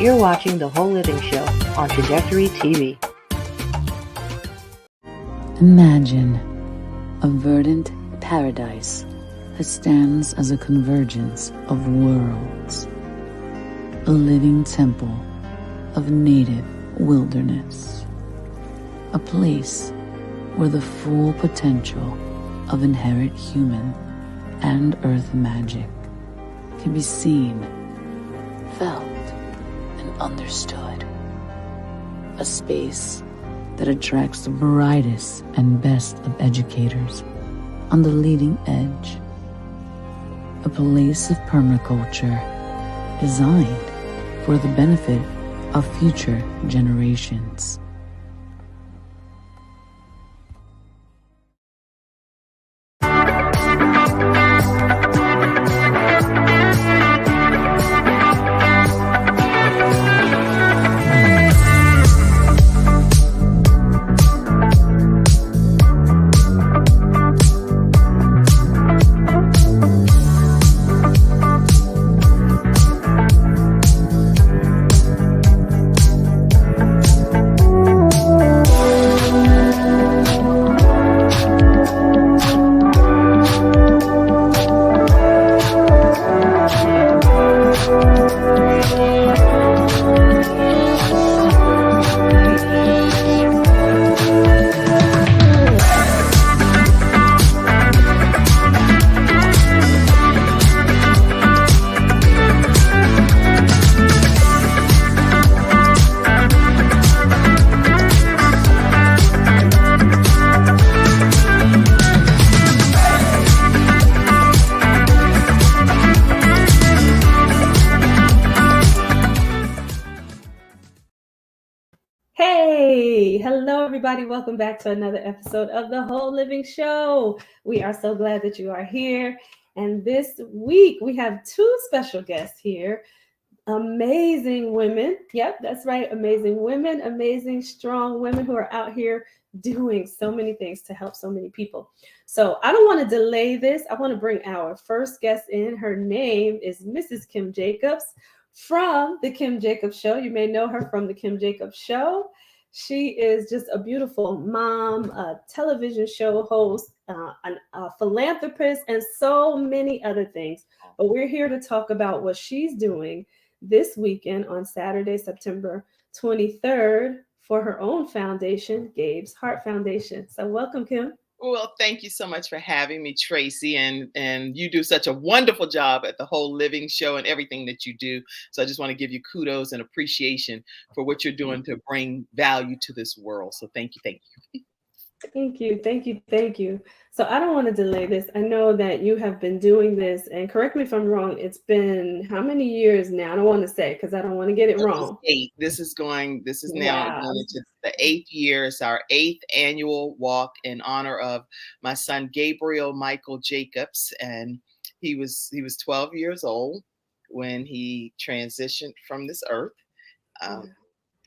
You're watching The Whole Living Show on Trajectory TV. Imagine a verdant paradise that stands as a convergence of worlds, a living temple of native wilderness, a place where the full potential of inherent human and earth magic can be seen, felt, and understood. A space that attracts the brightest and best of educators on the leading edge. A place of permaculture designed for the benefit of future generations. Hey, hello everybody. Welcome back to another episode of The Whole Living Show. We are so glad that you are here. And this week we have two special guests here. Amazing women. Yep, that's right. Amazing women, amazing, strong women who are out here doing so many things to help so many people. So I don't want to delay this. I want to bring our first guest in. Her name is Mrs. Kim Jacobs from The Kim Jacobs Show. You may know her from The Kim Jacobs Show. She is just a beautiful mom, a television show host, a philanthropist, and so many other things. But we're here to talk about what she's doing this weekend on Saturday, September 23rd, for her own foundation, Gabe's Heart Foundation. So welcome, Kim. Well, thank you so much for having me, Tracy, and you do such a wonderful job at The Whole Living Show and everything that you do. So I just want to give you kudos and appreciation for what you're doing to bring value to this world. So thank you, thank you. Thank you. So I don't want to delay this. I know that you have been doing this, and correct me if I'm wrong, it's been how many years now? I don't want to say because I don't want to get it wrong. This is now going into the 8th year. It's our 8th annual walk in honor of my son Gabriel Michael Jacobs, and he was 12 years old when he transitioned from this earth.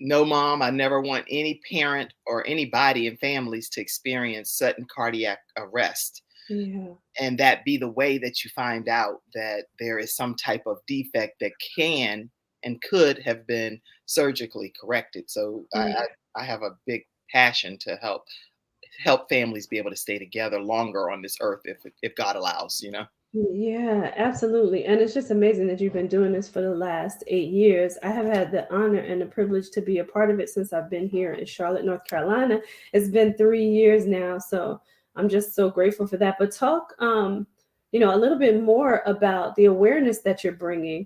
No, Mom, I never want any parent or anybody in families to experience sudden cardiac arrest. Yeah. And that be the way that you find out that there is some type of defect that can and could have been surgically corrected. So I have a big passion to help families be able to stay together longer on this earth if God allows, you know. Yeah, absolutely. And it's just amazing that you've been doing this for the last 8 years. I have had the honor and the privilege to be a part of it since I've been here in Charlotte, North Carolina. It's been 3 years now. So I'm just so grateful for that. But talk, a little bit more about the awareness that you're bringing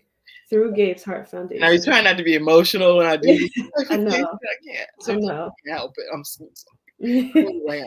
through Gabe's Heart Foundation. Now, you try not to be emotional when I do this. I know. I can't. Sometimes I can't help it. I'm so sorry. Anyway,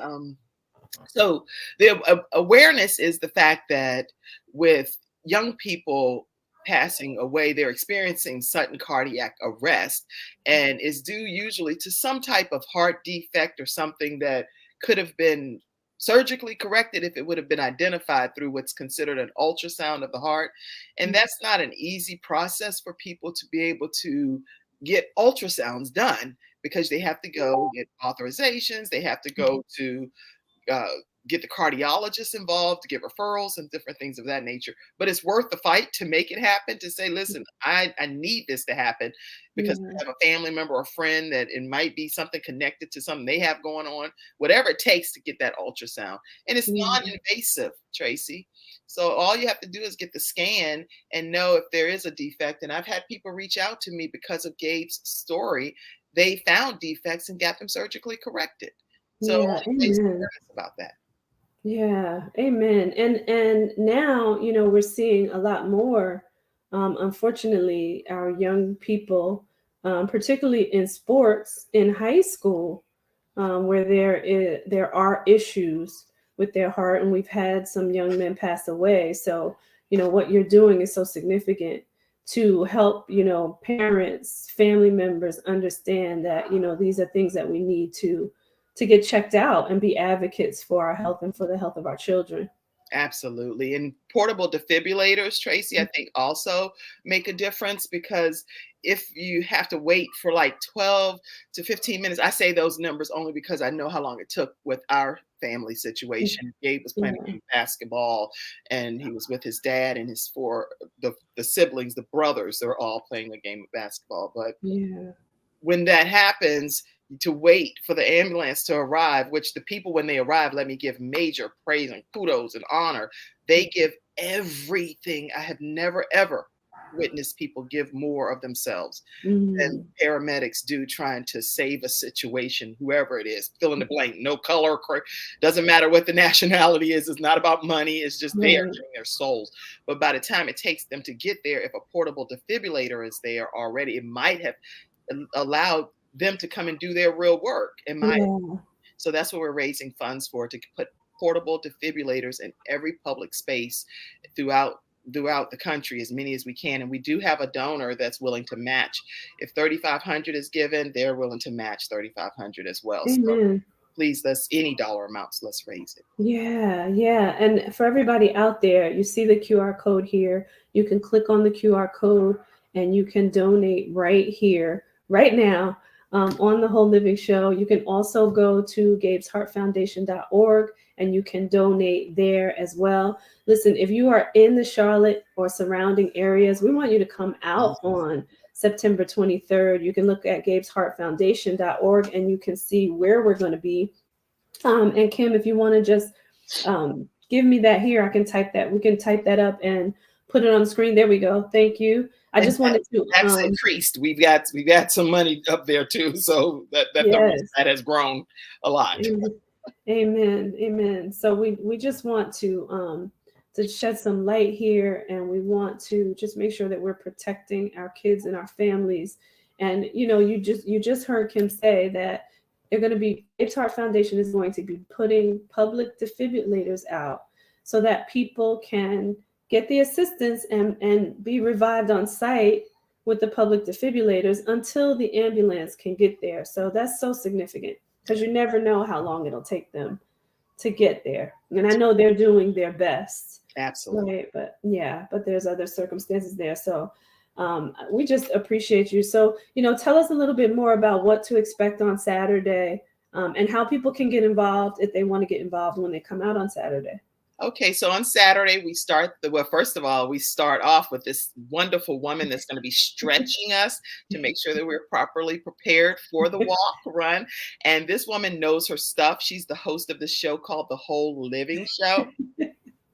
so the awareness is the fact that with young people passing away, they're experiencing sudden cardiac arrest, and is due usually to some type of heart defect or something that could have been surgically corrected if it would have been identified through what's considered an ultrasound of the heart. And that's not an easy process for people to be able to get ultrasounds done, because they have to go get authorizations, they have to go to get the cardiologist involved to get referrals and different things of that nature. But it's worth the fight to make it happen, to say, listen, I need this to happen because Yeah. I have a family member or friend that it might be something connected to something they have going on, whatever it takes to get that ultrasound. And it's Yeah. non-invasive, Tracy. So all you have to do is get the scan and know if there is a defect. And I've had people reach out to me because of Gabe's story. They found defects and got them surgically corrected. So Yeah. raise Amen. awareness about that. Yeah, amen. And now, we're seeing a lot more. Unfortunately, our young people, particularly in sports in high school, where there are issues with their heart, and we've had some young men pass away. So, what you're doing is so significant to help, parents, family members understand that, these are things that we need to get checked out and be advocates for our health and for the health of our children. Absolutely. And portable defibrillators, Tracy, I think also make a difference, because if you have to wait for like 12 to 15 minutes, I say those numbers only because I know how long it took with our family situation. Gabe was playing a Yeah. game of basketball, and he was with his dad and his the siblings, the brothers, they're all playing a game of basketball. But Yeah. when that happens, to wait for the ambulance to arrive, which the people, when they arrive, let me give major praise and kudos and honor. They give everything. I have never, ever witnessed people give more of themselves than Mm. paramedics do trying to save a situation, whoever it is, fill in the blank, no color, doesn't matter what the nationality is. It's not about money. It's just there Right. giving their souls. But by the time it takes them to get there, if a portable defibrillator is there already, it might have allowed them to come and do their real work. Yeah. So that's what we're raising funds for, to put portable defibrillators in every public space throughout the country, as many as we can. And we do have a donor that's willing to match. If 3,500 is given, they're willing to match 3,500 as well. So Amen. please, let's, any dollar amounts, let's raise it. Yeah, yeah. And for everybody out there, you see the QR code here. You can click on the QR code and you can donate right here, right now, on the Whole Living Show. You can also go to gabesheartfoundation.org and you can donate there as well. Listen, if you are in the Charlotte or surrounding areas, we want you to come out on September 23rd. You can look at gabesheartfoundation.org and you can see where we're going to be. And Kim, if you want to just give me that here, I can type that. We can type that up and put it on the screen. There we go. Thank you. I just wanted to. That's increased. We've got some money up there too, so that Yes. that has grown a lot. Amen. Amen. So we just want to shed some light here, and we want to just make sure that we're protecting our kids and our families. And you just heard Kim say that they're going to be, Gabe's Heart Foundation is going to be putting public defibrillators out so that people can get the assistance and be revived on site with the public defibrillators until the ambulance can get there. So that's so significant, because you never know how long it'll take them to get there. And I know they're doing their best. Absolutely. Right. But there's other circumstances there. So we just appreciate you. So, tell us a little bit more about what to expect on Saturday, and how people can get involved if they want to get involved when they come out on Saturday. Okay, so on Saturday we start first of all, we start off with this wonderful woman that's going to be stretching us to make sure that we're properly prepared for the walk, run. And this woman knows her stuff. She's the host of this show called The Whole Living Show.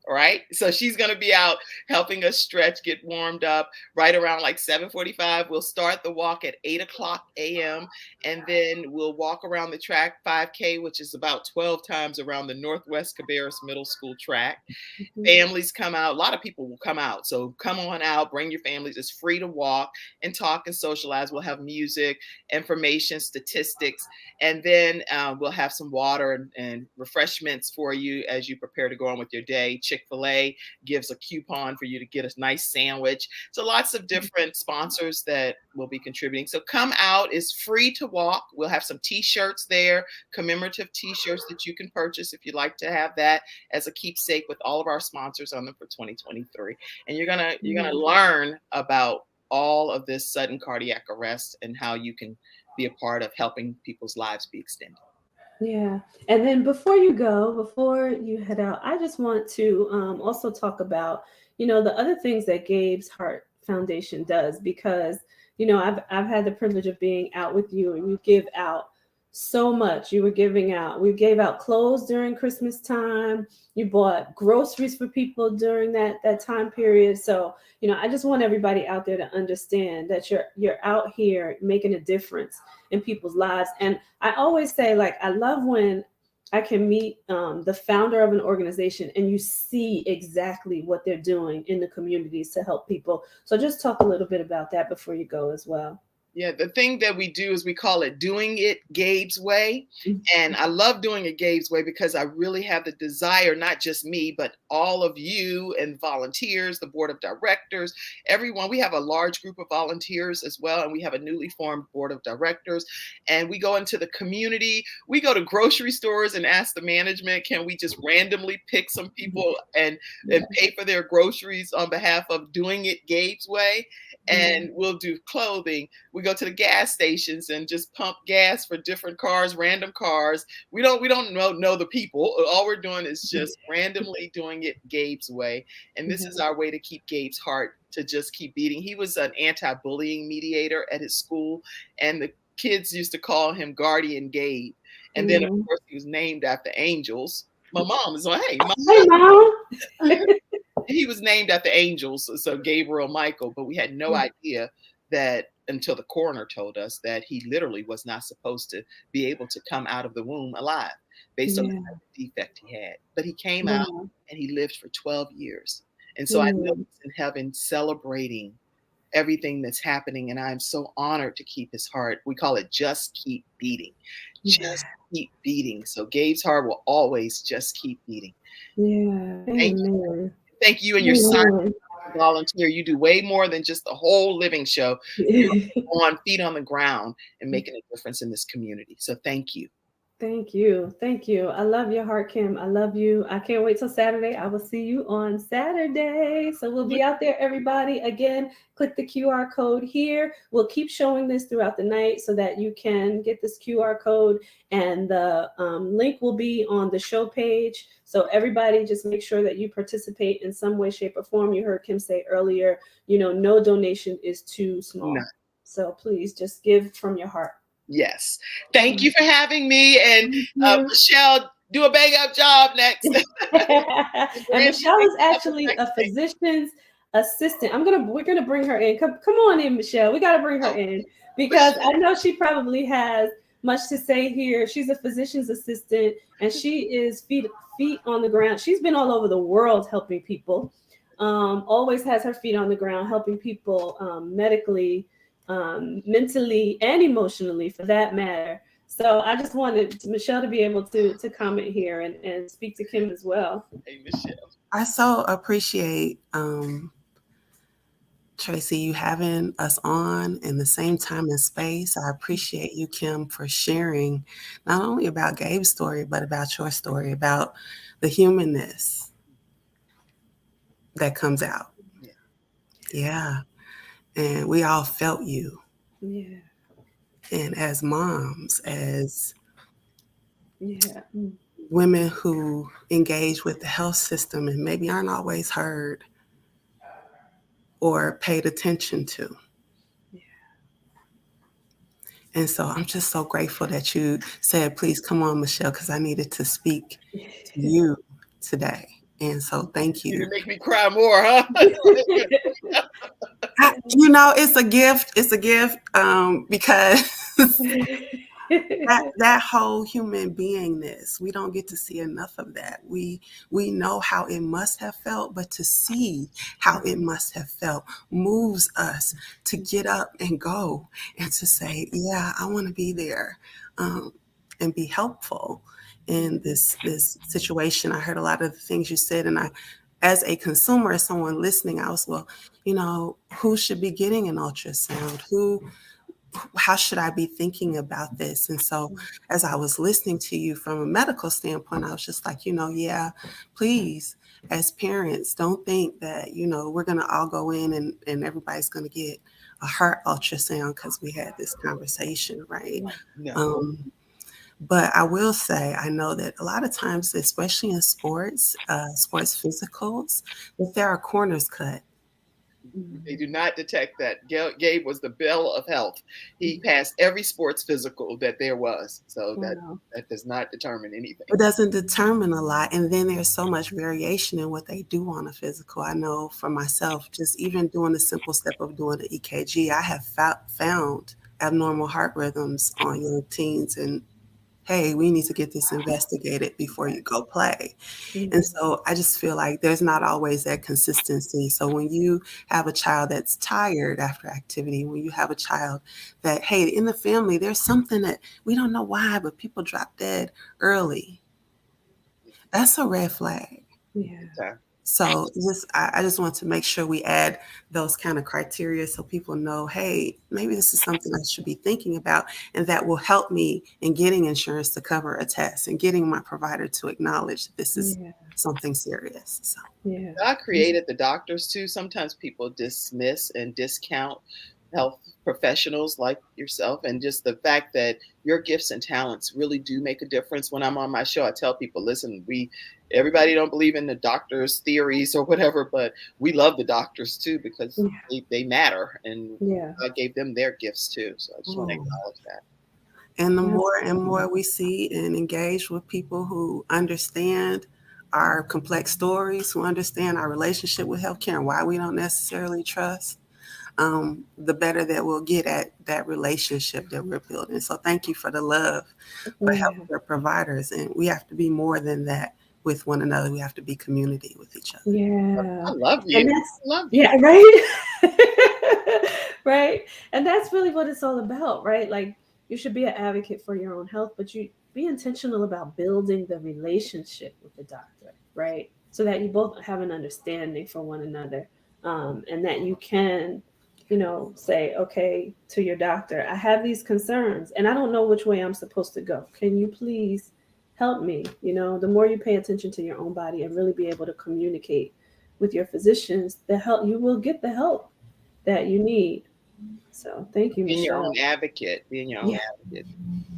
Right? So she's going to be out helping us stretch, get warmed up right around like 7:45. We'll start the walk at 8:00 a.m. and then we'll walk around the track 5K, which is about 12 times around the Northwest Cabarrus Middle School track. Mm-hmm. Families come out. A lot of people will come out. So come on out, bring your families. It's free to walk and talk and socialize. We'll have music, information, statistics, and then we'll have some water and refreshments for you as you prepare to go on with your day. Chick-fil-A gives a coupon for you to get a nice sandwich. So lots of different sponsors that will be contributing. So come out. It's free to walk. We'll have some t-shirts there, commemorative t-shirts that you can purchase if you'd like to have that as a keepsake with all of our sponsors on them for 2023. And you're gonna learn about all of this sudden cardiac arrest and how you can be a part of helping people's lives be extended. Yeah. And then before you head out, I just want to also talk about, the other things that Gabe's Heart Foundation does, because, I've had the privilege of being out with you, and you give out so much. We gave out clothes during Christmas time. You bought groceries for people during that time period. So, I just want everybody out there to understand that you're out here making a difference in people's lives. And I always say, like, I love when I can meet the founder of an organization and you see exactly what they're doing in the communities to help people. So just talk a little bit about that before you go as well. Yeah, the thing that we do is we call it doing it Gabe's way. And I love doing it Gabe's way because I really have the desire, not just me, but all of you and volunteers, the board of directors, everyone. We have a large group of volunteers as well. And we have a newly formed board of directors. And we go into the community. We go to grocery stores and ask the management, can we just randomly pick some people and pay for their groceries on behalf of doing it Gabe's way? And we'll do clothing. We go to the gas stations and just pump gas for different cars, random cars. We don't know the people. All we're doing is just randomly doing it Gabe's way. And this is our way to keep Gabe's heart to just keep beating. He was an anti-bullying mediator at his school, and the kids used to call him Guardian Gabe. And then, of course, he was named after angels. My mom is like, hey, Mom. he was named after angels, so Gabriel Michael, but we had no idea that until the coroner told us that he literally was not supposed to be able to come out of the womb alive based on the defect he had. But he came out and he lived for 12 years. And so I know he's in heaven celebrating everything that's happening. And I'm so honored to keep his heart. We call it just keep beating. Just keep beating. So Gabe's heart will always just keep beating. Yeah. Thank you. Thank you and your son volunteer. You do way more than just the whole living show. You're on feet on the ground and making a difference in this community. So thank you. Thank you. Thank you. I love your heart, Kim. I love you. I can't wait till Saturday. I will see you on Saturday. So we'll be out there, everybody. Again, click the QR code here. We'll keep showing this throughout the night so that you can get this QR code, and the link will be on the show page. So everybody, just make sure that you participate in some way, shape, or form. You heard Kim say earlier, no donation is too small. No. So please just give from your heart. Yes. Thank you for having me. And Michele, do a bang up job next. And Michele is actually a physician's assistant. We're gonna bring her in. Come on in, Michele. We gotta bring her in because I know she probably has much to say here. She's a physician's assistant and she is feet on the ground. She's been all over the world helping people. Always has her feet on the ground, helping people medically, mentally, and emotionally, for that matter. So I just wanted Michele to be able to comment here and speak to Kim as well. Hey, Michele. I so appreciate Tracy, you having us on in the same time and space. I appreciate you, Kim, for sharing not only about Gabe's story, but about your story, about the humanness that comes out. Yeah. And we all felt you. Yeah. And as moms, as women who engage with the health system and maybe aren't always heard or paid attention to. Yeah. And so I'm just so grateful that you said, please come on, Michele, because I needed to speak to you today. And so thank you. You make me cry more, huh? It's a gift. It's a gift because that whole human beingness, we don't get to see enough of that. We know how it must have felt, but to see how it must have felt moves us to get up and go and to say, yeah, I want to be there and be helpful in this situation. I heard a lot of the things you said, and I, as a consumer, as someone listening, I was, who should be getting an ultrasound? How should I be thinking about this? And so as I was listening to you from a medical standpoint, I was just like, please, as parents, don't think that, we're going to all go in and everybody's going to get a heart ultrasound because we had this conversation, right? No. But I will say, I know that a lot of times, especially in sports physicals, that there are corners cut. They do not detect that. Gabe was the bell of health. He passed every sports physical that there was. So Wow. that does not determine anything. It doesn't determine a lot. And then there's so much variation in what they do on a physical. I know for myself, just even doing the simple step of doing the EKG, I have found abnormal heart rhythms on young teens, and hey, we need to get this investigated before you go play. And so I just feel like there's not always that consistency. So when you have a child that's tired after activity, when you have a child that, hey, in the family, there's something that we don't know why, but people drop dead early, that's a red flag. Yeah. Okay. So I just want to make sure we add those kind of criteria so people know, hey, maybe this is something I should be thinking about, and that will help me in getting insurance to cover a test and getting my provider to acknowledge this is something serious. So Yeah. God created the doctors too. Sometimes people dismiss and discount health professionals like yourself, and just the fact that your gifts and talents really do make a difference. When I'm on my show, I tell people, listen, everybody don't believe in the doctors' theories or whatever, but we love the doctors too because they matter, and God gave them their gifts too. So I just want to acknowledge that. And the more and more we see and engage with people who understand our complex stories, who understand our relationship with healthcare and why we don't necessarily trust, the better that we'll get at that relationship that we're building. So thank you for the love for healthcare providers. And we have to be more than that with one another. We have to be community with each other. Yeah. I love you. And I love you. Yeah, right. Right. And that's really what it's all about, right? Like you should be an advocate for your own health, but you be intentional about building the relationship with the doctor, right? So that you both have an understanding for one another. And that you can, say, okay, to your doctor, I have these concerns and I don't know which way I'm supposed to go. Can you please help me? The more you pay attention to your own body and really be able to communicate with your physicians, you will get the help that you need. So thank you, Being your Michele. own advocate. Being your own Yeah. advocate.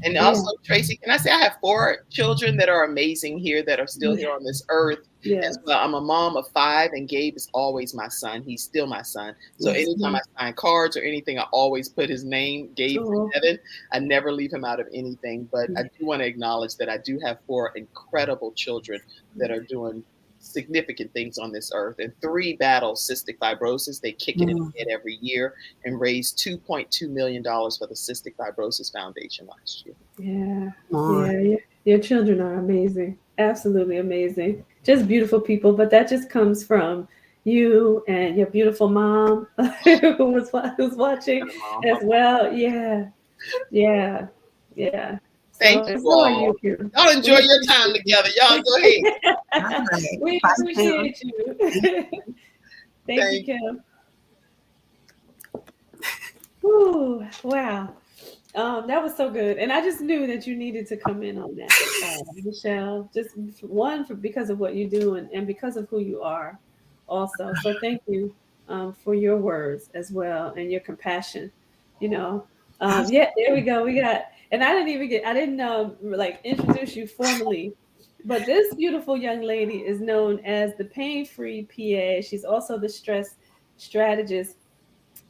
And also, Tracy, can I say I have 4 children that are amazing here that are still here on this earth as well. I'm a mom of 5, and Gabe is always my son. He's still my son. So anytime I sign cards or anything, I always put his name, Gabe from heaven. I never leave him out of anything. But I do want to acknowledge that I do have 4 incredible children that are doing significant things on this earth, and 3 battle cystic fibrosis. They kick it in the head every year and raised $2.2 million for the Cystic Fibrosis Foundation last year. Yeah. Your children are amazing. Absolutely amazing. Just beautiful people. But that just comes from you and your beautiful mom who's watching as well. Yeah. Thank you all. Y'all enjoy your time together. Y'all go ahead. We appreciate you. Thank you, Kim. Whew, wow. That was so good. And I just knew that you needed to come in on that, Michele. Just because of what you do and because of who you are also. So thank you for your words as well and your compassion. There we go. And I didn't like introduce you formally, but this beautiful young lady is known as the pain-free PA. She's also the stress strategist.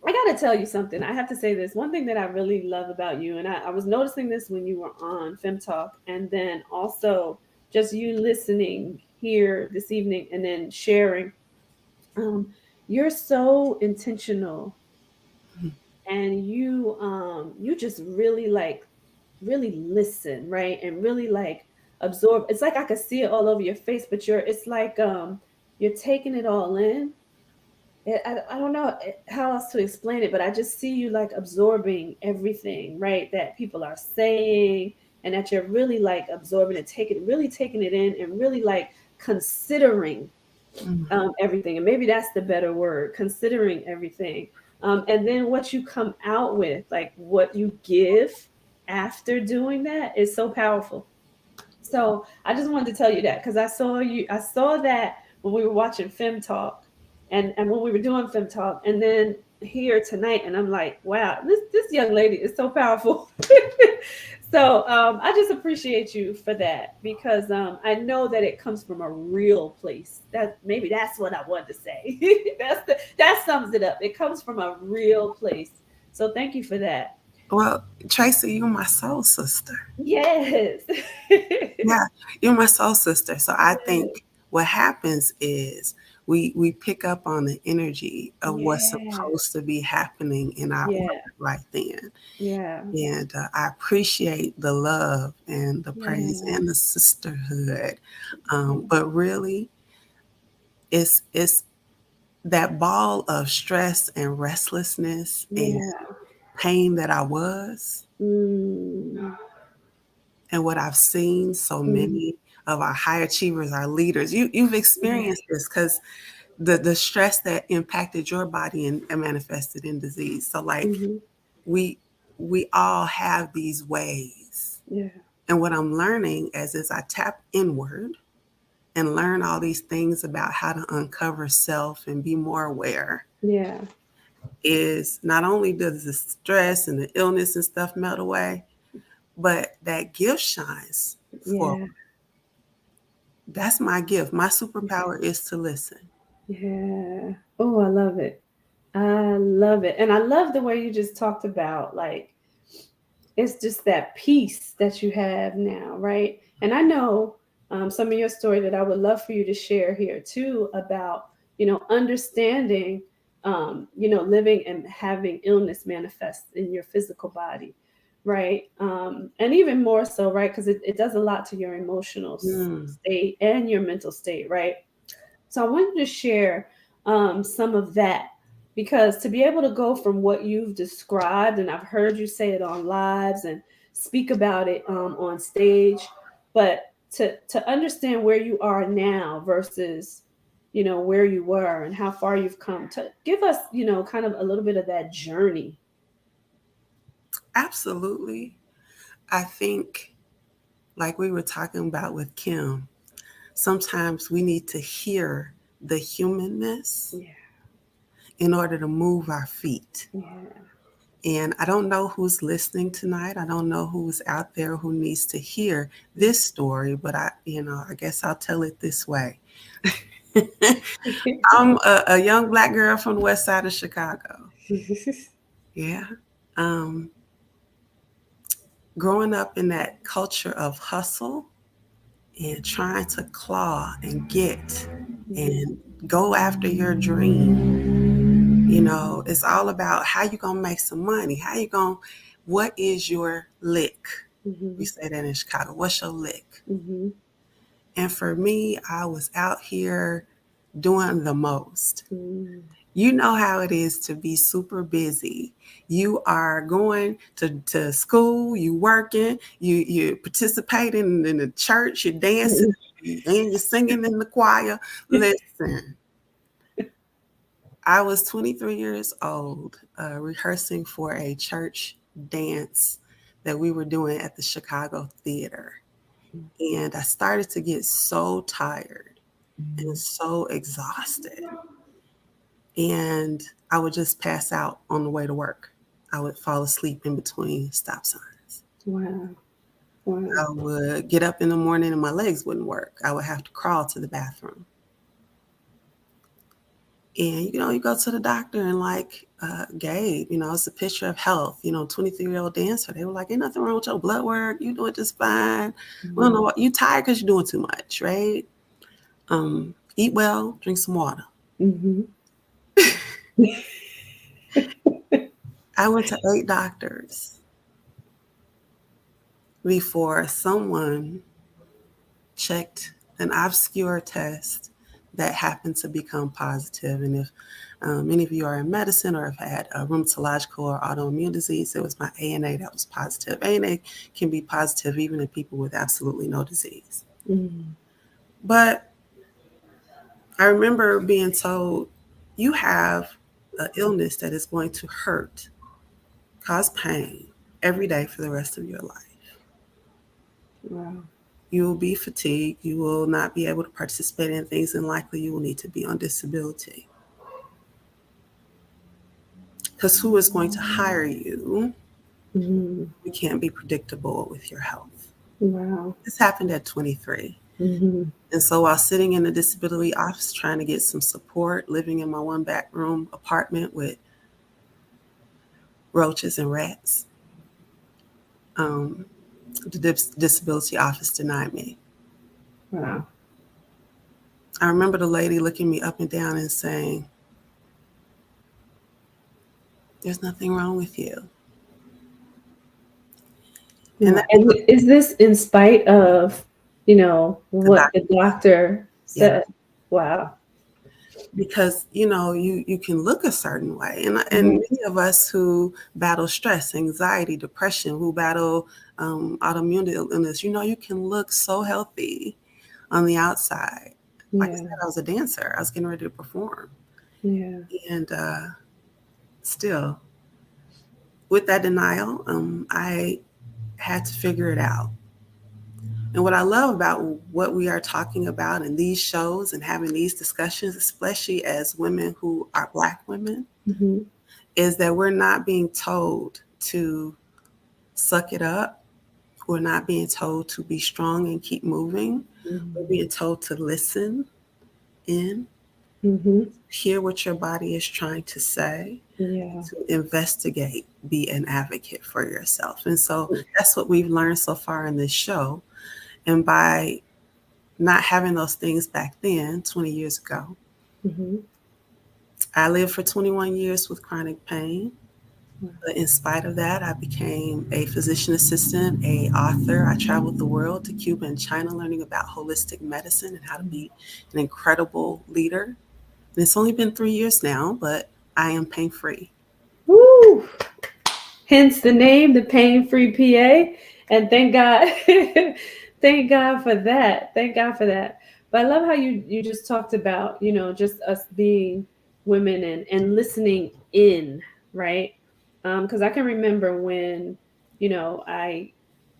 I got to tell you something. I have to say this. One thing that I really love about you, and I was noticing this when you were on Fem Talk, and then also just you listening here this evening and then sharing. You're so intentional, and you just really listen, right, and really like absorb. It's like I could see it all over your face, but it's like you're taking it all in. I don't know how else to explain it, but I just see you like absorbing everything, right, that people are saying, and that you're really like absorbing it, really taking it in, and really like considering everything. And maybe that's the better word, considering everything. And then what you come out with, like what you give after doing that, is so powerful. So I just wanted to tell you that because I saw that when we were watching Fem Talk, and when we were doing Fem Talk, and then here tonight, and I'm like, wow, this young lady is so powerful. So I just appreciate you for that because I know that it comes from a real place. That maybe that's what I wanted to say. That sums it up. It comes from a real place. So thank you for that. Well, Tracy, you're my soul sister. Yes. Yeah, you're my soul sister. So I Yes. think what happens is we pick up on the energy of what's Yeah. supposed to be happening in our Yeah. orbit right then. Yeah. And I appreciate the love and the praise Yeah. and the sisterhood. But really, it's that ball of stress and restlessness and Yeah. pain that I was, Mm. and what I've seen so Mhm. many of our high achievers, our leaders. You've Yeah. experienced this because the stress that impacted your body and manifested in disease. So like Mhm. we we all have these ways. Yeah. And what I'm learning as I tap inward and learn all these things about how to uncover self and be more aware Yeah. is not only does the stress and the illness and stuff melt away, but that gift shines forward. Yeah. That's my gift. My superpower is to listen. Yeah. Oh, I love it. I love it. And I love the way you just talked about like it's just that peace that you have now, right? And I know some of your story that I would love for you to share here too about, understanding, living and having illness manifest in your physical body, right? And even more so, right? Because it does a lot to your emotional Mm, state and your mental state, right? So I wanted to share some of that because to be able to go from what you've described, and I've heard you say it on lives and speak about it on stage, but to understand where you are now versus where you were and how far you've come, to give us kind of a little bit of that journey. absolutely. I think, like we were talking about with Kim, sometimes we need to hear the humanness Yeah, in order to move our feet. yeah. And I don't know who's listening tonight. I don't know who's out there who needs to hear this story, but I guess I'll tell it this way. I'm a young black girl from the west side of Chicago. Yeah. Um, Growing up in that culture of hustle and trying to claw and get and go after your dream. It's all about how you gonna make some money. What is your lick? We Mhm, say that in Chicago. What's your lick? mhm, And for me, I was out here doing the most. mhm, You know how it is to be super busy. You are going to school, you working, you participating in the church, you're dancing, mhm. and you're singing in the choir. Listen, I was 23 years old, rehearsing for a church dance that we were doing at the Chicago Theater. And I started to get so tired and so exhausted. And I would just pass out on the way to work. I would fall asleep in between stop signs. Wow, wow. I would get up in the morning and my legs wouldn't work. I would have to crawl to the bathroom. And you go to the doctor and like Gabe, it's a picture of health. 23-year-old dancer. They were like, "Ain't nothing wrong with your blood work. You doing just fine. We don't know what you tired because you're doing too much, right? Eat well, drink some water." Mhm. I went to 8 doctors before someone checked an obscure test that happened to become positive. And if any of you are in medicine or have had a rheumatological or autoimmune disease, it was my ANA that was positive. ANA can be positive even in people with absolutely no disease. Mhm. But I remember being told, you have an illness that is going to hurt, cause pain every day for the rest of your life. Wow. You will be fatigued. You will not be able to participate in things, and likely you will need to be on disability. Because who is going to hire you Mm-hmm. You can't be predictable with your health. Wow. This happened at 23. Mm-hmm. And so while sitting in the disability office trying to get some support, living in my one bedroom apartment with roaches and rats, the disability office denied me. Wow. I remember the lady looking me up and down and saying, "There's nothing wrong with you." And Yeah. that And is this in spite of, the what the doctor, doctor yeah, said? Wow. because you can look a certain way, and Mm-hmm. many of us who battle stress, anxiety, depression, who battle autoimmune illness, you can look so healthy on the outside. Like I Yeah. said, I was a dancer. I was getting ready to perform, Yeah. and still, with that denial, I had to figure it out. And what I love about what we are talking about in these shows and having these discussions, especially as women who are Black women, Mm-hmm. is that we're not being told to suck it up. We're not being told to be strong and keep moving. We're Mm-hmm. being told to listen in, Mm-hmm. hear what your body is trying to say, Yeah. to investigate, be an advocate for yourself. And so that's what we've learned so far in this show. And by not having those things back then, 20 years ago, Mm-hmm. I lived for 21 years with chronic pain. But in spite of that, I became a physician assistant, a author. I traveled the world to Cuba and China learning about holistic medicine and how to be an incredible leader. And it's only been 3 years now, but I am pain free. Woo! Hence the name, the Pain Free PA. And thank God, thank God for that. Thank God for that. But I love how you just talked about, just us being women and listening in, right? Because I can remember when, I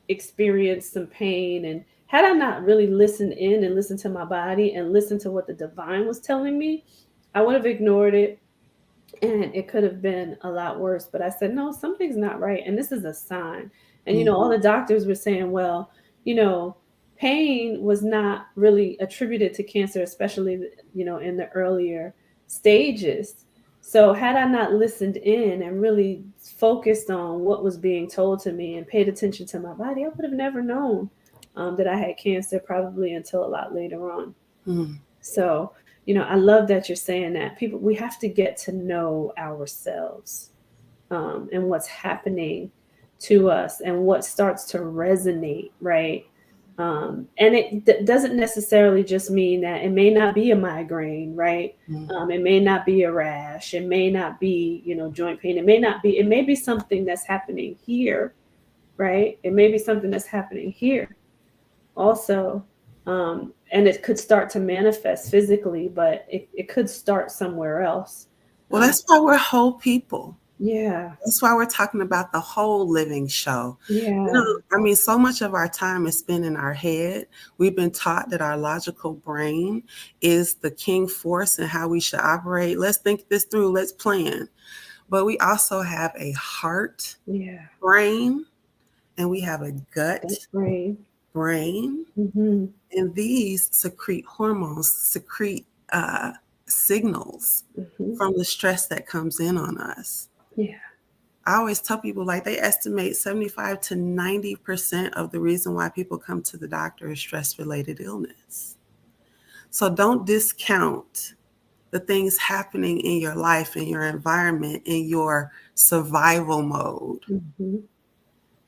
experienced some pain, and had I not really listened in and listened to my body and listened to what the divine was telling me, I would have ignored it, and it could have been a lot worse. But I said, no, something's not right, and this is a sign. And all the doctors were saying, well, you know pain was not really attributed to cancer, especially in the earlier stages. So had I not listened in and really focused on what was being told to me and paid attention to my body, I would have never known that I had cancer, probably until a lot later on. Mm. So, I love that you're saying that. People, we have to get to know ourselves, and what's happening to us and what starts to resonate, right? And it doesn't necessarily just mean that it may not be a migraine, right? Mm. It may not be a rash. It may not be, joint pain. It may be something that's happening here, right? It may be something that's happening here also. And it could start to manifest physically, but it could start somewhere else. Well, that's why we're whole people. Yeah. That's why we're talking about the whole living show. Yeah. I mean, so much of our time is spent in our head. We've been taught that our logical brain is the king force and how we should operate. Let's think this through. Let's plan. But we also have a heart Yeah. brain and we have a gut Gut brain. brain. Mm-hmm. And these secrete hormones, secrete signals Mm-hmm. from the stress that comes in on us. Yeah. I always tell people, like, they estimate 75 to 90% of the reason why people come to the doctor is stress-related illness. So don't discount the things happening in your life, in your environment, in your survival mode Mm-hmm.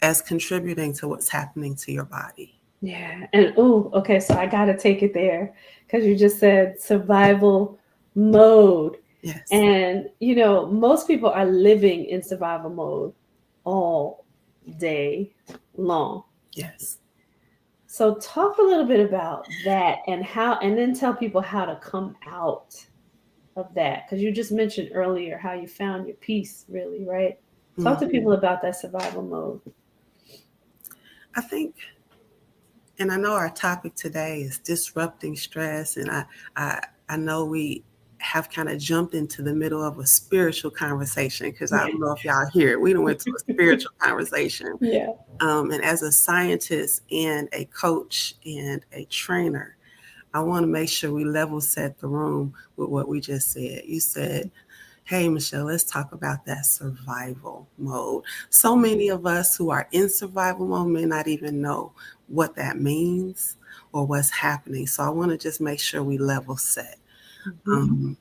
as contributing to what's happening to your body. Yeah. And okay. So I gotta take it there because you just said survival mode. Yes. And most people are living in survival mode all day long. Yes. So talk a little bit about that and then tell people how to come out of that. Because you just mentioned earlier how you found your peace, really, right? Talk to people about that survival mode. I think, and I know our topic today is disrupting stress, and I know we have kind of jumped into the middle of a spiritual conversation, because I don't know if y'all hear it. We done went to a spiritual conversation. Yeah. And as a scientist and a coach and a trainer, I want to make sure we level set the room with what we just said. You said, hey, Michele, let's talk about that survival mode. So many of us who are in survival mode may not even know what that means or what's happening. So I want to just make sure we level set. When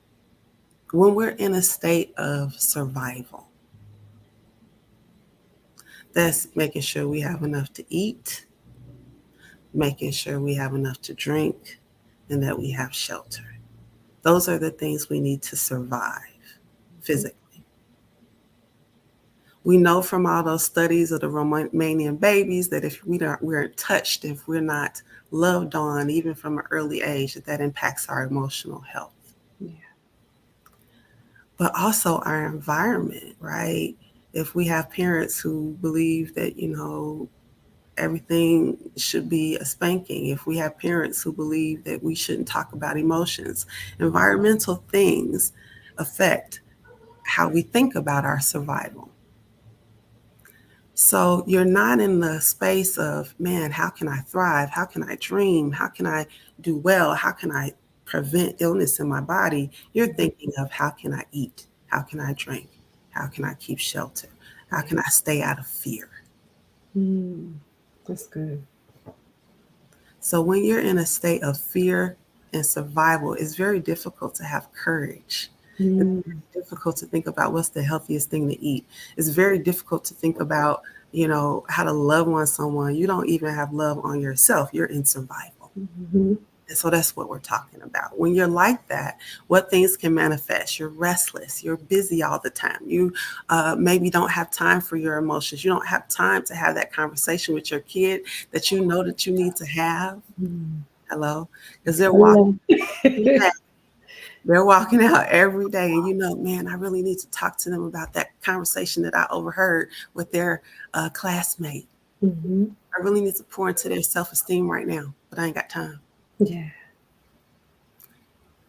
we're in a state of survival, that's making sure we have enough to eat, making sure we have enough to drink, and that we have shelter. Those are the things we need to survive physically. We know from all those studies of the Romanian babies that if we're touched, if we're not loved on, even from an early age, that impacts our emotional health. Yeah. But also our environment, right? If we have parents who believe that, everything should be a spanking, if we have parents who believe that we shouldn't talk about emotions, environmental things affect how we think about our survival. So you're not in the space of, man, how can I thrive? How can I dream? How can I do well? How can I prevent illness in my body? You're thinking of, how can I eat? How can I drink? How can I keep shelter? How can I stay out of fear? That's good. So when you're in a state of fear and survival, it's very difficult to have courage. It's very difficult to think about what's the healthiest thing to eat. It's very difficult to think about, how to love on someone. You don't even have love on yourself. You're in survival. And so that's what we're talking about. When you're like that, what things can manifest? You're restless. You're busy all the time. You maybe don't have time for your emotions. You don't have time to have that conversation with your kid that you know that you need to have. Hello? Because they're walking. They're walking out every day, and man, I really need to talk to them about that conversation that I overheard with their classmate. I really need to pour into their self-esteem right now, but I ain't got time. Yeah.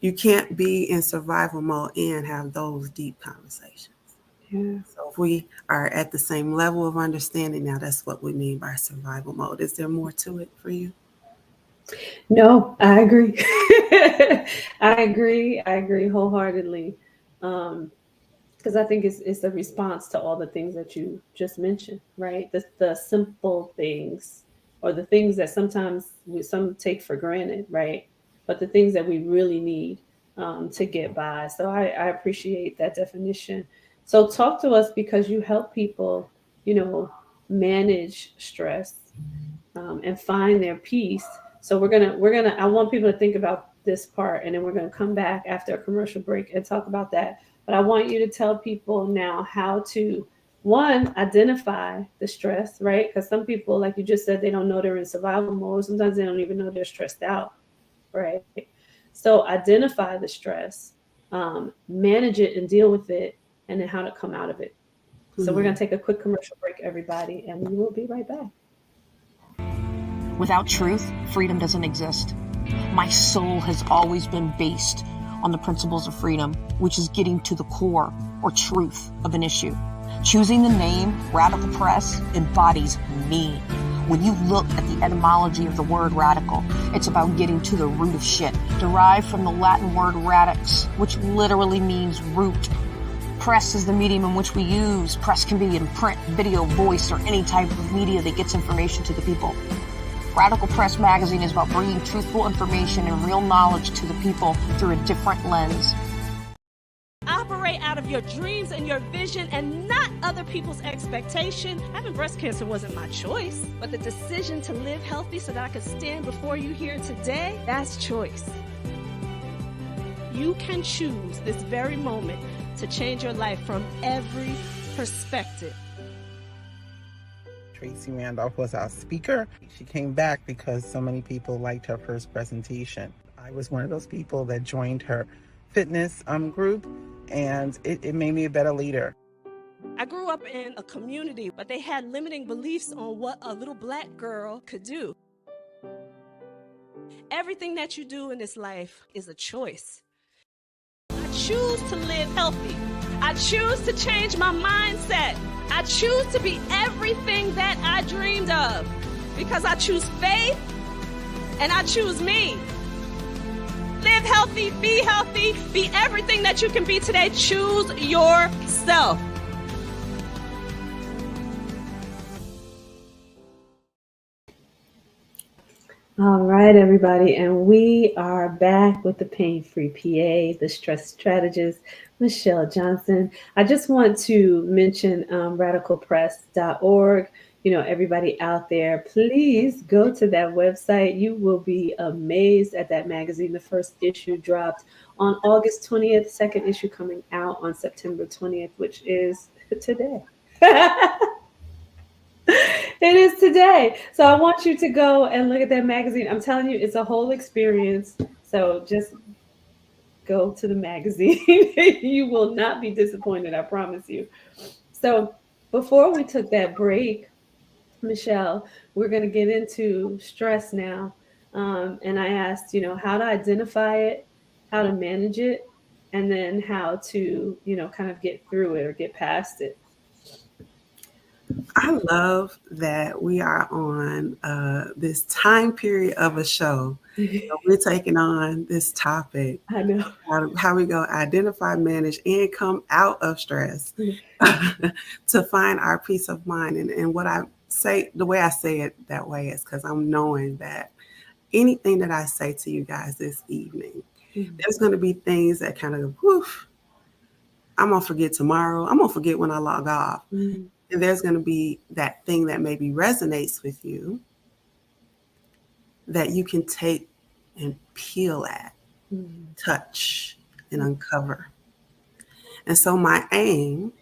You can't be in survival mode and have those deep conversations. Yeah. So if we are at the same level of understanding now, that's what we mean by survival mode. Is there more to it for you? No, I agree. I agree wholeheartedly. Because I think it's a response to all the things that you just mentioned, right? The simple things, or the things that sometimes some take for granted, right? But the things that we really need to get by. So I appreciate that definition. So talk to us, because you help people, manage stress and find their peace. So we're gonna. I want people to think about this part, and then we're gonna come back after a commercial break and talk about that. But I want you to tell people now how to, one, identify the stress, right? Because some people, like you just said, they don't know they're in survival mode. Sometimes they don't even know they're stressed out, right? So identify the stress, manage it and deal with it, and then how to come out of it. So we're going to take a quick commercial break, everybody, and we will be right back. Without truth, freedom doesn't exist. My soul has always been based on the principles of freedom, which is getting to the core or truth of an issue. Choosing the name Radical Press embodies me. When you look at the etymology of the word radical, it's about getting to the root of shit, derived from the Latin word radix, which literally means root. Press is the medium in which we use. Press can be in print, video, voice, or any type of media that gets information to the people. Radical Press magazine is about bringing truthful information and real knowledge to the people through a different lens. Operate out of your dreams and your vision and not other people's expectation. Having breast cancer wasn't my choice, but the decision to live healthy so that I could stand before you here today, that's choice. You can choose this very moment to change your life from every perspective. Tracy Randolph was our speaker. She came back because so many people liked her first presentation. I was one of those people that joined her fitness group, and it made me a better leader. I grew up in a community, but they had limiting beliefs on what a little black girl could do. Everything that you do in this life is a choice. I choose to live healthy. I choose to change my mindset. I choose to be everything that I dreamed of because I choose faith and I choose me. Live healthy, be everything that you can be today. Choose yourself. All right, everybody, and we are back with the pain-free PA, the stress strategist, Michele Johnson. I just want to mention radicalpress.org. Everybody out there, please go to that website. You will be amazed at that magazine. The first issue dropped on August 20th, second issue coming out on September 20th, which is today. It is today. So I want you to go and look at that magazine. I'm telling you, it's a whole experience. So just go to the magazine. You will not be disappointed, I promise you. So before we took that break, Michele, we're going to get into stress now. And I asked, how to identify it, how to manage it, and then how to, kind of get through it or get past it. I love that we are on this time period of a show. We're taking on this topic. I know. How we go identify, manage, and come out of stress to find our peace of mind. And what I say, the way I say it that way is because I'm knowing that anything that I say to you guys this evening, there's going to be things that kind of, woof, I'm going to forget tomorrow. I'm going to forget when I log off. And there's going to be that thing that maybe resonates with you that you can take and peel at, touch, and uncover. And so my aim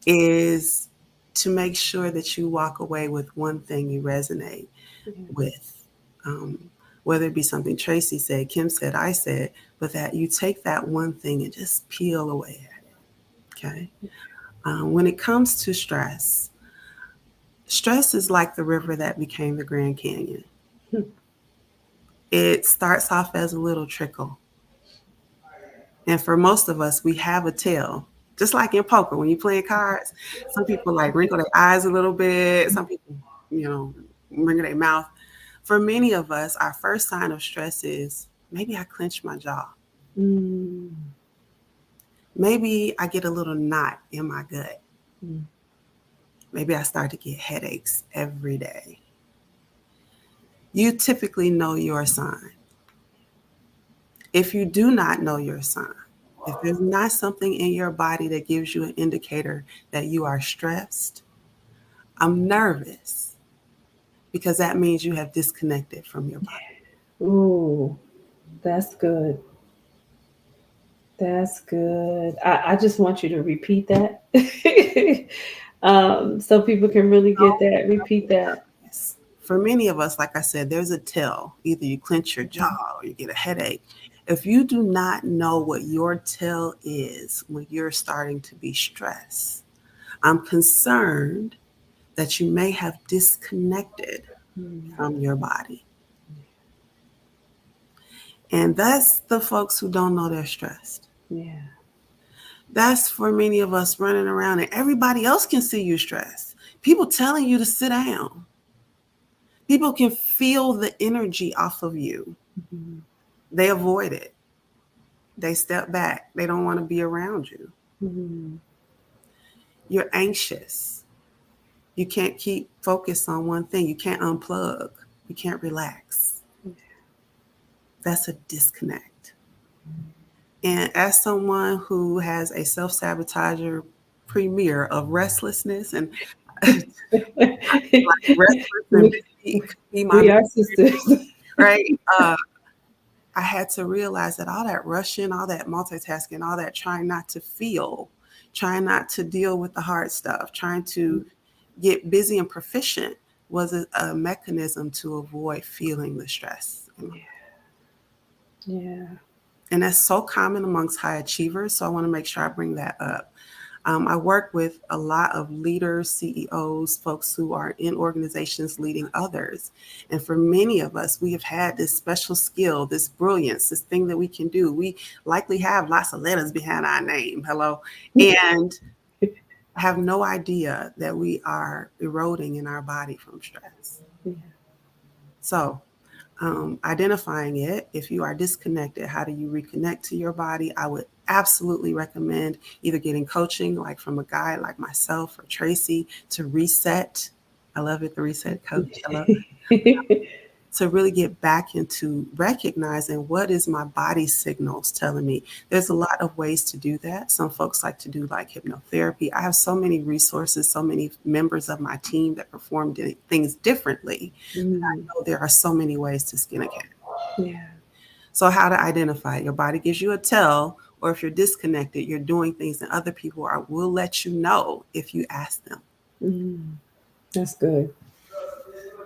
is to make sure that you walk away with one thing you resonate with, whether it be something Tracy said, Kim said, I said, but that you take that one thing and just peel away at it, okay? When it comes to stress is like the river that became the Grand Canyon. It starts off as a little trickle. And for most of us, we have a tail. Just like in poker, when you're playing cards, some people like wrinkle their eyes a little bit. Some people, wrinkle their mouth. For many of us, our first sign of stress is maybe I clench my jaw. Maybe I get a little knot in my gut. Maybe I start to get headaches every day. You typically know your sign. If you do not know your sign, if there's not something in your body that gives you an indicator that you are stressed, I'm nervous because that means you have disconnected from your body. Ooh, that's good. That's good. I just want you to repeat that so people can really get that. Repeat that. For many of us, like I said, there's a tell. Either you clench your jaw or you get a headache. If you do not know what your tell is when you're starting to be stressed, I'm concerned that you may have disconnected from your body. And that's the folks who don't know they're stressed. Yeah. That's for many of us running around and everybody else can see you stressed. People telling you to sit down. People can feel the energy off of you. They avoid it. They step back. They don't want to be around you. You're anxious. You can't keep focused on one thing. You can't unplug. You can't relax. That's a disconnect. And as someone who has a self-sabotager premiere of restlessness and like restless and we are sisters. Right? I had to realize that all that rushing, all that multitasking, all that trying not to feel, trying not to deal with the hard stuff, trying to get busy and proficient was a mechanism to avoid feeling the stress. Yeah. And that's so common amongst high achievers. So I want to make sure I bring that up. I work with a lot of leaders, CEOs, folks who are in organizations leading others. And for many of us, we have had this special skill, this brilliance, this thing that we can do. We likely have lots of letters behind our name. Hello. And have no idea that we are eroding in our body from stress. Yeah. So, identifying it, if you are disconnected, how do you reconnect to your body? I would absolutely recommend either getting coaching, like from a guy like myself or Tracy, to reset. I love it, the reset coach. I love to really get back into recognizing what is my body signals telling me. There's a lot of ways to do that. Some folks like to do like hypnotherapy. I have so many resources, so many members of my team that perform things differently. I know there are so many ways to skin a cat. Yeah. So how to identify it? Your body gives you a tell, or if you're disconnected, you're doing things that other people will let you know if you ask them. That's good.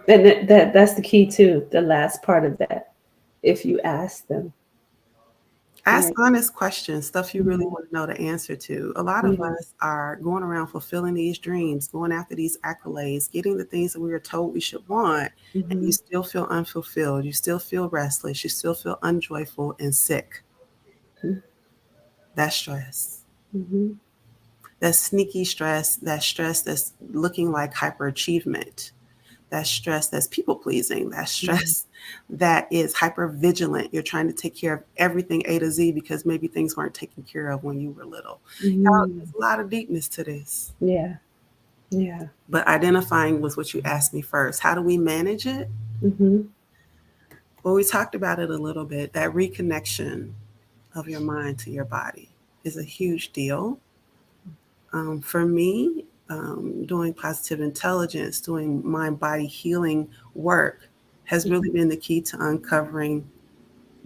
And that's the key too, the last part of that. If you ask them. Ask Right. honest questions, stuff you really want to know the answer to. A lot of Yeah. us are going around fulfilling these dreams, going after these accolades, getting the things that we were told we should want, and you still feel unfulfilled. You still feel restless. You still feel unjoyful and sick. That's stress. That's sneaky stress. That stress that's looking like hyperachievement. That stress that's people pleasing. That stress that is hyper vigilant. You're trying to take care of everything A to Z because maybe things weren't taken care of when you were little. Now, there's a lot of deepness to this. Yeah. Yeah. But identifying was what you asked me first. How do we manage it? Well, we talked about it a little bit. That reconnection of your mind to your body is a huge deal. For me, doing positive intelligence, doing mind body healing work has really been the key to uncovering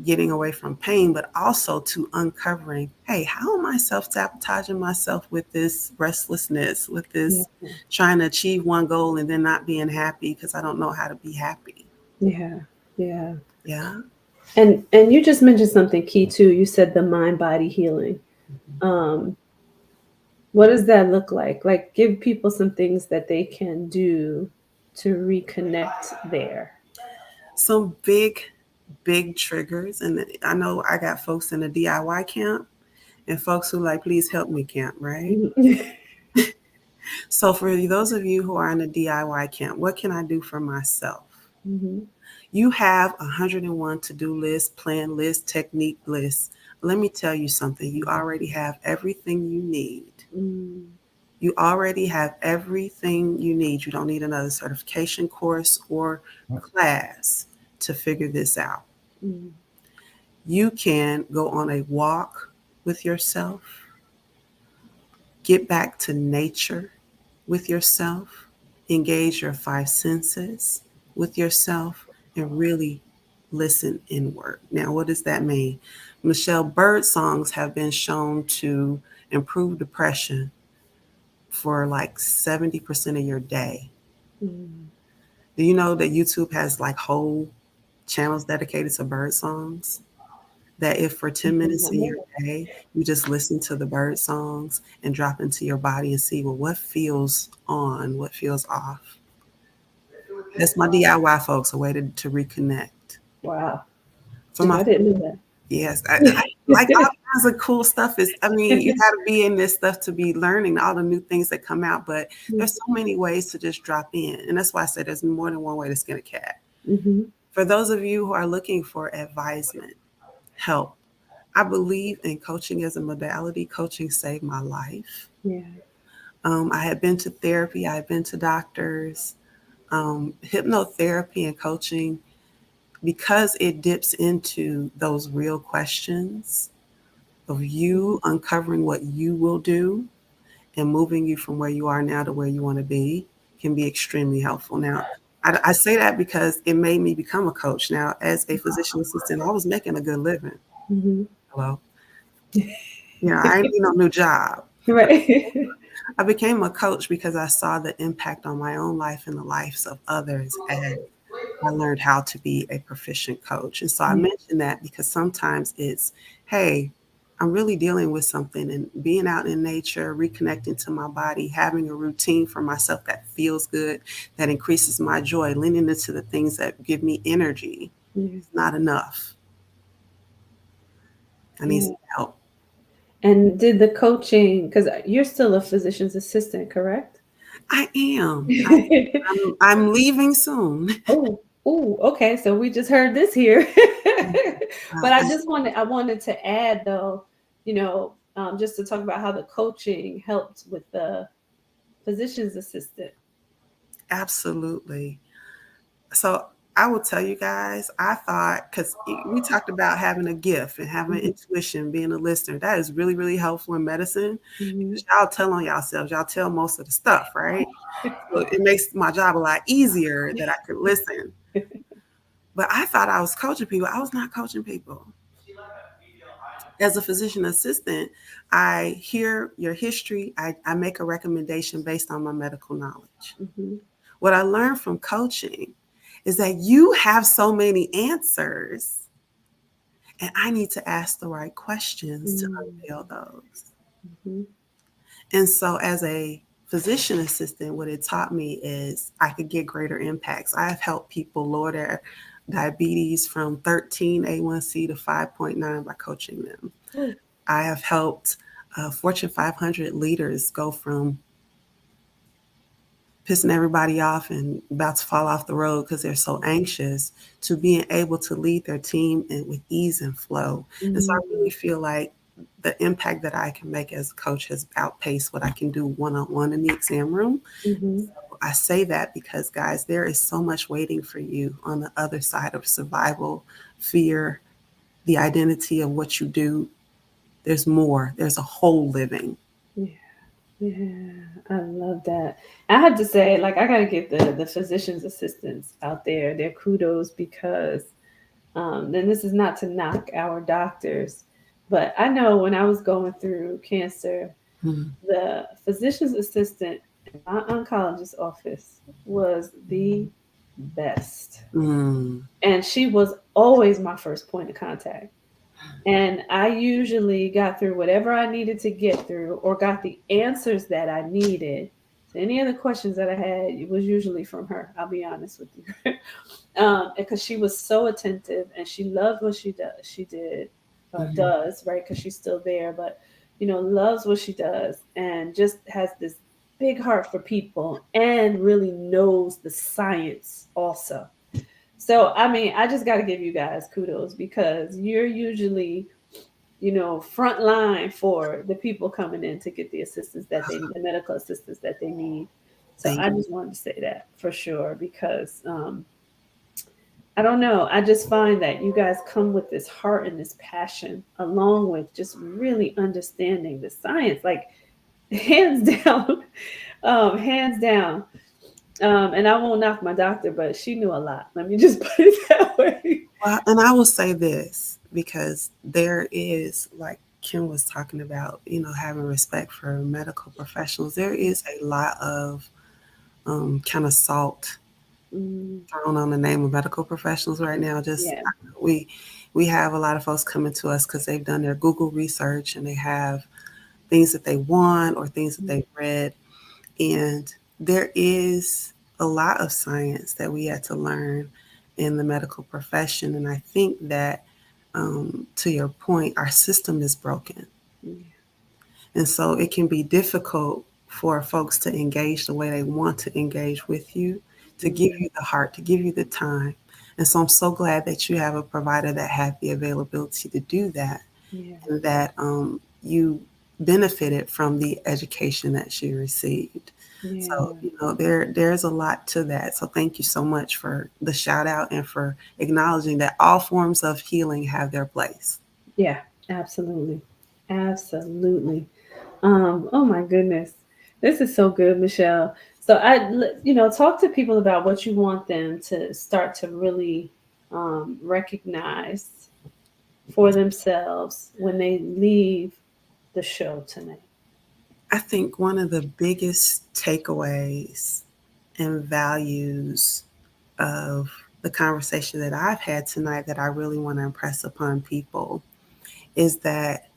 getting away from pain, but also to uncovering, hey, how am I self-sabotaging myself with this restlessness, with this trying to achieve one goal and then not being happy because I don't know how to be happy. Yeah. Yeah. Yeah. And you just mentioned something key too. You said the mind body healing. What does that look like? Like, give people some things that they can do to reconnect there. Some big triggers. And I know I got folks in the DIY camp and folks who like, please help me camp, right? So for those of you who are in the DIY camp, what can I do for myself? You have 101 to-do list, plan list, technique list. Let me tell you something. You already have everything you need. You already have everything you need. You don't need another certification course or class to figure this out. You can go on a walk with yourself, get back to nature with yourself, engage your five senses with yourself, and really listen inward. Now, what does that mean? Michele, bird songs have been shown to improve depression for like 70% of your day. Do you know that YouTube has like whole channels dedicated to bird songs? That if for 10 minutes in your day, you just listen to the bird songs and drop into your body and see, well, what feels on, what feels off. That's my DIY, folks, a way to reconnect. Wow. For my I didn't know that. Yes, I like all kinds of cool stuff. You got to be in this stuff to be learning all the new things that come out. But there's so many ways to just drop in, and that's why I said there's more than one way to skin a cat. For those of you who are looking for advisement, help, I believe in coaching as a modality. Coaching saved my life. I had been to therapy. I had been to doctors. Hypnotherapy and coaching, because it dips into those real questions of you uncovering what you will do and moving you from where you are now to where you want to be, can be extremely helpful. Now, I say that because it made me become a coach. Now, as a physician assistant, I was making a good living. Hello. I didn't need no new job. Right. I became a coach because I saw the impact on my own life and the lives of others as I learned how to be a proficient coach. And so I mention that because sometimes it's, hey, I'm really dealing with something, and being out in nature, reconnecting to my body, having a routine for myself that feels good, that increases my joy, leaning into the things that give me energy is not enough. I need Yeah. some help. And did the coaching, because you're still a physician's assistant, correct? I am. I'm leaving soon. Oh, oh, okay. So we just heard this here. But Uh, I wanted to add though, just to talk about how the coaching helped with the physician's assistant. Absolutely. So I will tell you guys, I thought, because we talked about having a gift and having Mhm. intuition, being a listener, that is really, really helpful in medicine. Mhm. Because y'all tell on yourselves, y'all tell most of the stuff, right? So it makes my job a lot easier that I could listen. But I thought I was coaching people. I was not coaching people. As a physician assistant, I hear your history. I make a recommendation based on my medical knowledge. Mhm. What I learned from coaching is that you have so many answers, and I need to ask the right questions to unveil those. Mhm. And so, as a physician assistant, what it taught me is I could get greater impacts. I have helped people lower their diabetes from 13 A1C to 5.9 by coaching them. Oh. I have helped Fortune 500 leaders go from pissing everybody off and about to fall off the road because they're so anxious to being able to lead their team and with ease and flow. And so I really feel like the impact that I can make as a coach has outpaced what I can do one-on-one in the exam room. Mhm. I say that because, guys, there is so much waiting for you on the other side of survival, fear, the identity of what you do. There's more. There's a whole living. Yeah. Yeah, I love that. I have to say, like, I gotta give the physician's assistants out there their kudos because, and this is not to knock our doctors, but I know when I was going through cancer, Mhm. the physician's assistant in my oncologist office was the best, Mm. and she was always my first point of contact. And I usually got through whatever I needed to get through or got the answers that I needed. So any of the questions that I had, it was usually from her. I'll be honest with you. Because she was so attentive and she loved what she does. She did, does, right? Because she's still there, but, loves what she does and just has this big heart for people and really knows the science also. So, I mean, I just got to give you guys kudos because you're usually, front line for the people coming in to get the assistance that they need, the medical assistance that they need. So Thank I just wanted to say that for sure because I don't know. I just find that you guys come with this heart and this passion along with just really understanding the science, like hands down, hands down. And I won't knock my doctor, but she knew a lot. Let me just put it that way. Well, and I will say this because there is, like Kim was talking about, having respect for medical professionals. There is a lot of kind of salt Mm, thrown on the name of medical professionals right now. Just yeah. we we have a lot of folks coming to us because they've done their Google research and they have things that they want or things that they've read. And there is a lot of science that we had to learn in the medical profession. And I think that, to your point, our system is broken. Yeah. And so it can be difficult for folks to engage the way they want to engage with you, to give Mm, you the heart, to give you the time. And so I'm so glad that you have a provider that had the availability to do that yeah. and that you benefited from the education that she received. So, Yeah. there's a lot to that. So thank you so much for the shout out and for acknowledging that all forms of healing have their place. Yeah. Absolutely. Absolutely. Oh my goodness. This is so good, Michelle. So talk to people about what you want them to start to really recognize for themselves when they leave the show tonight. I think one of the biggest takeaways and values of the conversation that I've had tonight that I really want to impress upon people is that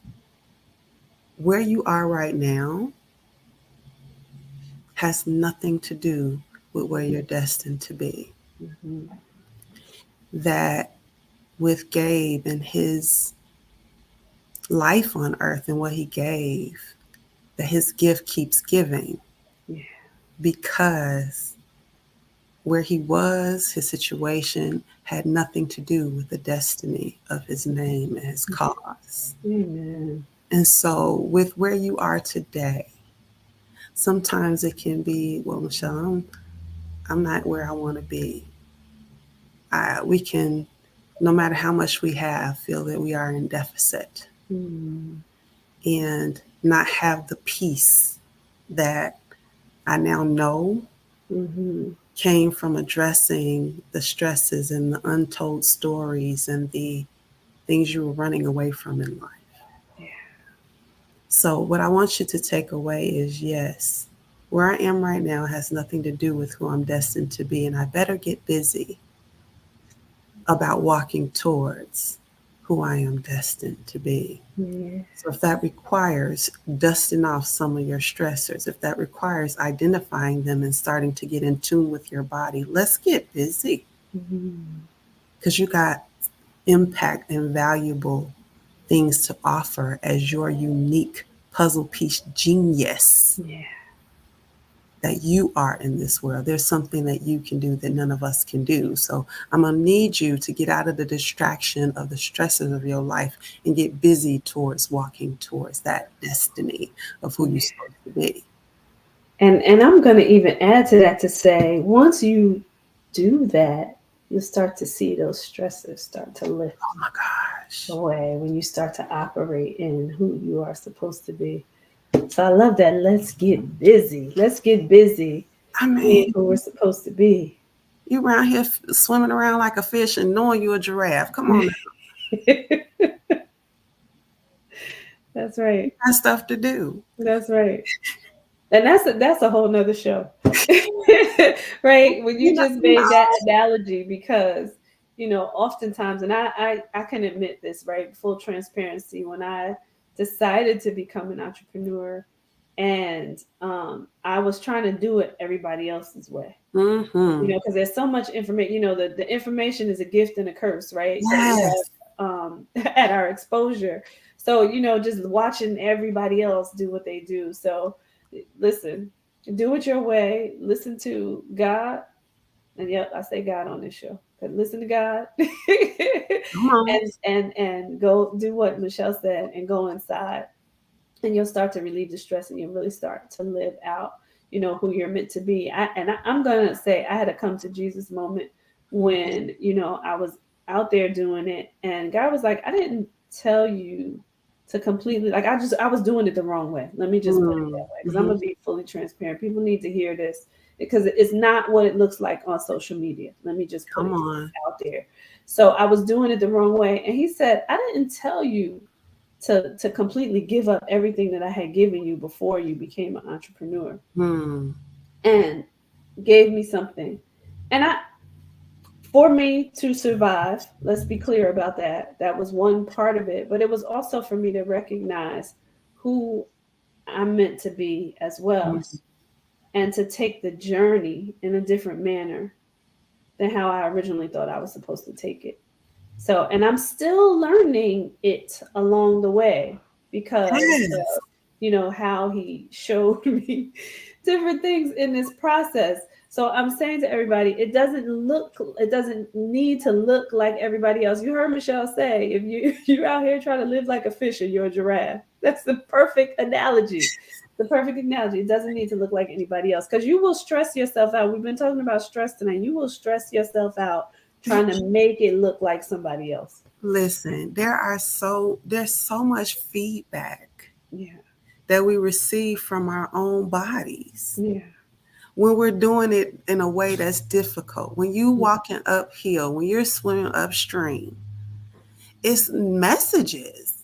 where you are right now has nothing to do with where you're destined to be. Mm-hmm. That with Gabe and his life on earth and what he gave, that his gift keeps giving. Yeah. Because where he was, his situation had nothing to do with the destiny of his name and his cause. Amen. And so, with where you are today, sometimes it can be, well, Michele, I'm not where I want to be. We can, no matter how much we have, feel that we are in deficit and not have the peace that I now know came from addressing the stresses and the untold stories and the things you were running away from in life. Yeah. So, what I want you to take away is yes, where I am right now has nothing to do with who I'm destined to be, and I better get busy about walking towards who I am destined to be. Yeah. So if that requires dusting off some of your stressors, if that requires identifying them and starting to get in tune with your body, let's get busy. Because you got impact and valuable things to offer as your unique puzzle piece genius. Yeah. That you are in this world. There's something that you can do that none of us can do. So I'm going to need you to get out of the distraction of the stresses of your life and get busy towards walking towards that destiny of who you're supposed to be. And I'm going to even add to that to say, once you do that, you'll start to see those stresses start to lift Oh my gosh. away when you start to operate in who you are supposed to be. So I love that. Let's get busy. Let's get busy I mean, being who we're supposed to be. You around here swimming around like a fish and knowing you're a giraffe. Come on now. That's right. You got stuff to do. That's right. And that's a whole nother show. Right? When you just made that analogy, because oftentimes, and I can admit this, right? Full transparency, when I decided to become an entrepreneur, and I was trying to do it everybody else's way. Because there's so much information. The information is a gift and a curse, right? Yes. That we have at our exposure. So just watching everybody else do what they do. So listen, do it your way. Listen to God, and yep, I say God on this show. But listen to God, and go do what Michele said, and go inside, and you'll start to relieve the stress, and you'll really start to live out who you're meant to be. I'm gonna say I had a come to Jesus moment when I was out there doing it, and God was like, I didn't tell you to completely, like, I was doing it the wrong way. Let me just put it that way, because I'm gonna be fully transparent. People need to hear this, because it's not what it looks like on social media. Let me just put it out there. So I was doing it the wrong way, and he said, I didn't tell you to completely give up everything that I had given you before you became an entrepreneur. And gave me something. And for me to survive, let's be clear about that. That was one part of it, but it was also for me to recognize who I'm meant to be as well, and to take the journey in a different manner than how I originally thought I was supposed to take it. So, and I'm still learning it along the way, because of, how he showed me different things in this process. So I'm saying to everybody, it doesn't need to look like everybody else. You heard Michele say, if you're out here trying to live like a fish, or you're a giraffe. That's the perfect analogy. The perfect analogy. It doesn't need to look like anybody else, because you will stress yourself out. We've been talking about stress tonight. You will stress yourself out trying to make it look like somebody else. Listen, there's so much feedback that we receive from our own bodies. When we're doing it in a way that's difficult, when you walking uphill, when you're swimming upstream, it's messages.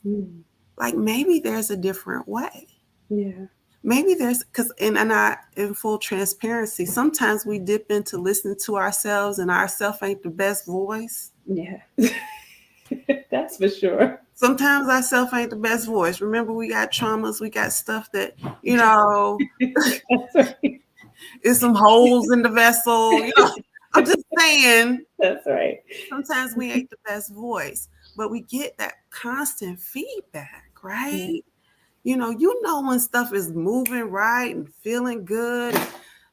Like, maybe there's a different way. Maybe there's, because in full transparency, sometimes we dip into listening to ourselves, and ourself ain't the best voice. That's for sure. Sometimes ourself ain't the best voice. Remember, we got traumas, we got stuff that, you know, That's right. is some holes in the vessel. You know, I'm just saying. That's right. Sometimes we ain't the best voice, but we get that constant feedback, right? You know when stuff is moving right and feeling good.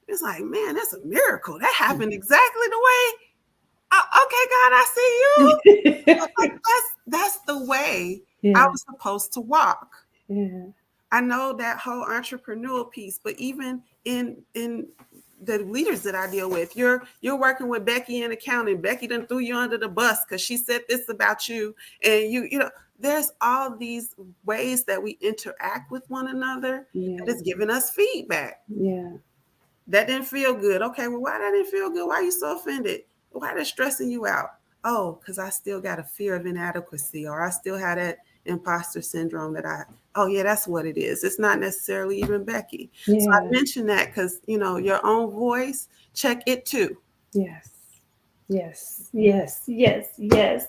It's like, man, that's a miracle. That happened exactly the way. Okay, God, I see you. Like, that's the way I was supposed to walk. Yeah. I know that whole entrepreneurial piece, but even in the leaders that I deal with, you're working with Becky in accounting. Becky done threw you under the bus because she said this about you, and you know, there's all these ways that we interact with one another that is giving us feedback. Yeah. That didn't feel good. Okay, well, why that didn't feel good? Why are you so offended? Why that stressing you out? Oh, because I still got a fear of inadequacy, or I still had that imposter syndrome oh yeah, that's what it is. It's not necessarily even Becky. Yeah. So I mentioned that because, you know, your own voice, check it too. Yes. Yes. Yes. Yes. Yes.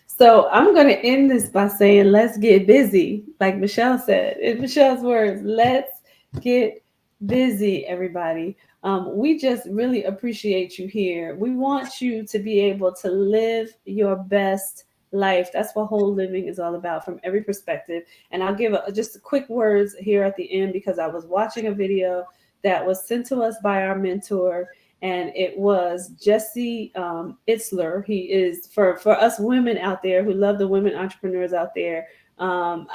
So I'm going to end this by saying, let's get busy. Like Michele said, in Michelle's words, let's get busy, everybody. We just really appreciate you here. We want you to be able to live your best life. That's what whole living is all about from every perspective. And I'll give just quick words here at the end because I was watching a video that was sent to us by our mentor, and it was Jesse Itzler. He is for us women out there who love the women entrepreneurs out there. I'm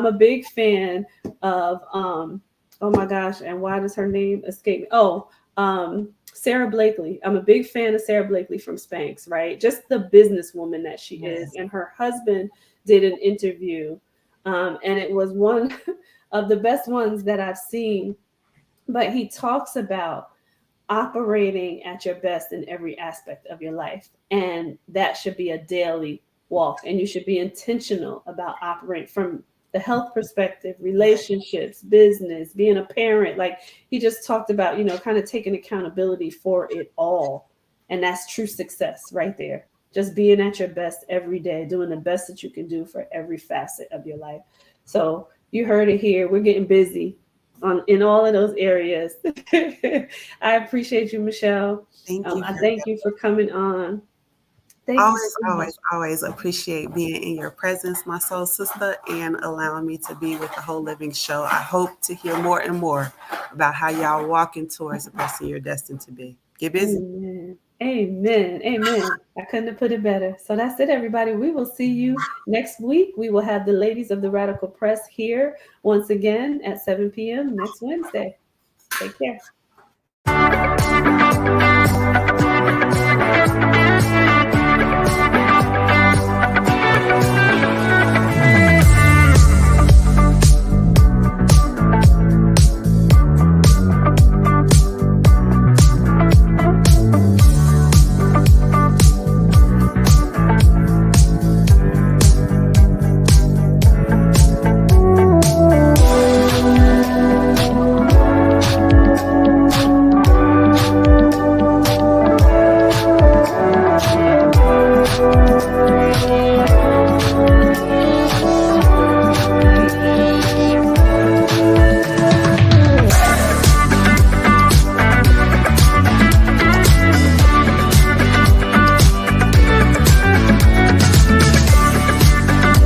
a big fan of oh my gosh, and why does her name escape me? Sarah Blakely. I'm a big fan of Sarah Blakely from Spanx, right? Just the businesswoman that she is. And her husband did an interview, and it was one of the best ones that I've seen. But he talks about operating at your best in every aspect of your life. And that should be a daily walk. And you should be intentional about operating from the health perspective, relationships, business, being a parent. Like he just talked about, you know, kind of taking accountability for it all. And that's true success right there. Just being at your best every day, doing the best that you can do for every facet of your life. So you heard it here. We're getting busy in all of those areas. I appreciate you, Michele. Thank you. I thank you for coming on. Thank you. Always appreciate being in your presence, my soul sister, and allowing me to be with the Whole Living Show. I hope to hear more and more about how y'all walking towards the person you're destined to be. Get busy. Amen. Amen. Amen. I couldn't have put it better. So that's it, everybody. We will see you next week. We will have the ladies of the Radical Press here once again at 7 p.m. next Wednesday. Take care.